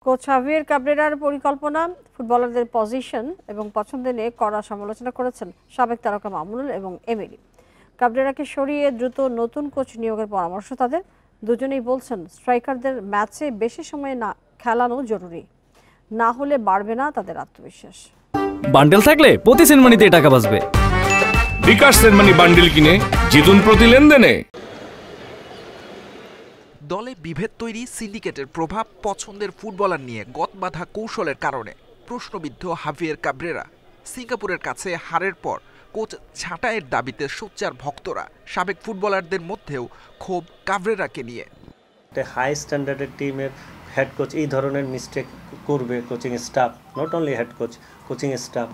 Coach Javier কাবরেরার পরিকল্পনা, ফুটবলারদের position এবং পছন্দ নিয়ে কড়া সমালোচনা করেছেন সাবেক তারকা মামুনুল এবং এমিলি। কাবরেরাকে সরিয়ে দ্রুত নতুন কোচ নিয়োগের পরামর্শ তাদের। দুজনেই বলছেন স্ট্রাইকারদের ম্যাচে বেশি সময় না খেলানো জরুরি, না হলে বাড়বে না তাদের আত্মবিশ্বাস। বান্ডেল থাকলে প্রতি সেনমানিতে টাকা বাঁচবে। বিকাশ সেনমানি বান্ডেল কিনে জিতুন প্রতি লেনদেনে। দলে বিভেদ তৈরি, সিন্ডিকেটের প্রভাব, পছন্দের ফুটবলার নিয়ে গতবাঁধা কৌশলের কারণে প্রশ্নবিদ্ধ হাভিয়ের কাবরেরা। সিঙ্গাপুরের কাছে হারের পর কোচ ছাঁটাইয়ের দাবিতে সোচ্চার ভক্তরা। সাবেক ফুটবলারদের মধ্যেও ক্ষোভ কাবরেরাকে নিয়ে। হাই স্ট্যান্ডার্ডের টিমের হেড কোচ এই ধরনের মিস্টেক করবে, coaching staff, not only head coach, coaching staff,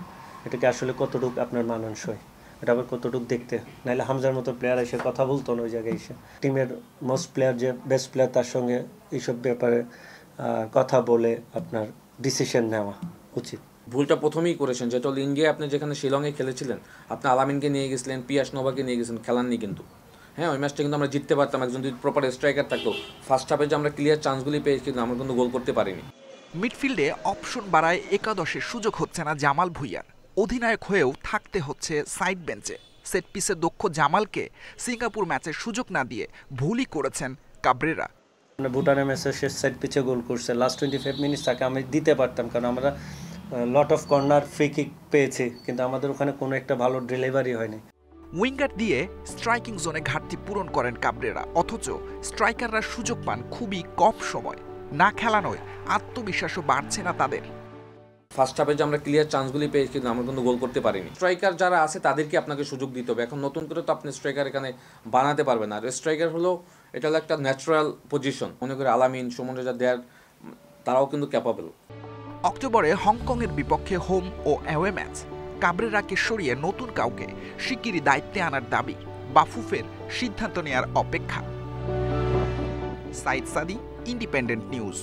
এটাকে আসলে কতটুকু আপনার মানানসই, এটা আবার কতটুকু দেখতে, নাহলে হামজার মতো প্লেয়ার এসে কথা বলতো না ওই জায়গায় এসে। টিমের মোস্ট প্লেয়ার যে বেস্ট প্লেয়ার তার সঙ্গে এইসব ব্যাপারে কথা বলে আপনার ডিসিশন নেওয়া উচিত। ভুলটা প্রথমেই করেছেন, যেটা হল ইন্ডিয়া আপনি যেখানে শিলংয়ে খেলেছিলেন, আপনি আলামিনকে নিয়ে গেছিলেন, পিয়াস নোভাকে নিয়ে গেছেন, খেলাননি কিন্তু। হ্যাঁ, ওই ম্যাচটা কিন্তু আমরা জিততে পারতাম একজন যদি প্রপার স্ট্রাইকার থাকতো। ফার্স্ট হাফে যে আমরা ক্লিয়ার চান্সগুলি পেয়েছি, কিন্তু আমরা কিন্তু গোল করতে পারিনি। মিডফিল্ডে অপশন বাড়ায় একাদশের সুযোগ হচ্ছে না জামাল ভুঁইয়ার। অধিনায়ক হয়েও থাকতে হচ্ছে সাইড বেঞ্চে। সেট পিসে দক্ষ জামালকে সিঙ্গাপুর ম্যাচের সুযোগ না দিয়ে ভুলই করেছেন কাবরেরা। ভুটানের ম্যাচে সে সেট পিচে গোল করছে, লাস্ট 25 মিনিটস তাকে আমি দিতে পারতাম, কারণ আমরা lot of corner free kick পেয়েছি, কিন্তু আমাদের ওখানে কোনো একটা ভালো ডেলিভারি হয়নি। উইঙ্গার দিয়ে স্ট্রাইকিং জোনে ঘাটতি পূরণ করেন কাবরেরা, অথচ স্ট্রাইকাররা সুযোগ পান খুবই কম সময়। না খেলানোয় আত্মবিশ্বাসও বাড়ছে না তাদের। ফার্স্ট হাফে যে আমরা ক্লিয়ার চান্সগুলি পেয়েছি, কিন্তু আমরা কিন্তু গোল করতে পারিনি। স্ট্রাইকার যারা আছে তাদেরকে আপনাকে সুযোগ দিতে হবে। এখন নতুন করে তো আপনি স্ট্রাইকার এখানে বানাতে পারবেন না। আর স্ট্রাইকার হলো এটা হলো একটা ন্যাচারাল পজিশন। মনে করে আলামিন, সুমন রেজা, দেয়ার, তারাও কিন্তু ক্যাপাবল। অক্টোবরে হংকংয়ের বিপক্ষে হোম ও অ্যাওয়ে ম্যাচ। কাবরেরাকে সরিয়ে নতুন কাউকে শিগগিরই দায়িত্বে আনার দাবি, বাফুফের সিদ্ধান্ত নেয়ার অপেক্ষা। সাইদ সাদি, ইন্ডিপেন্ডেন্ট নিউজ।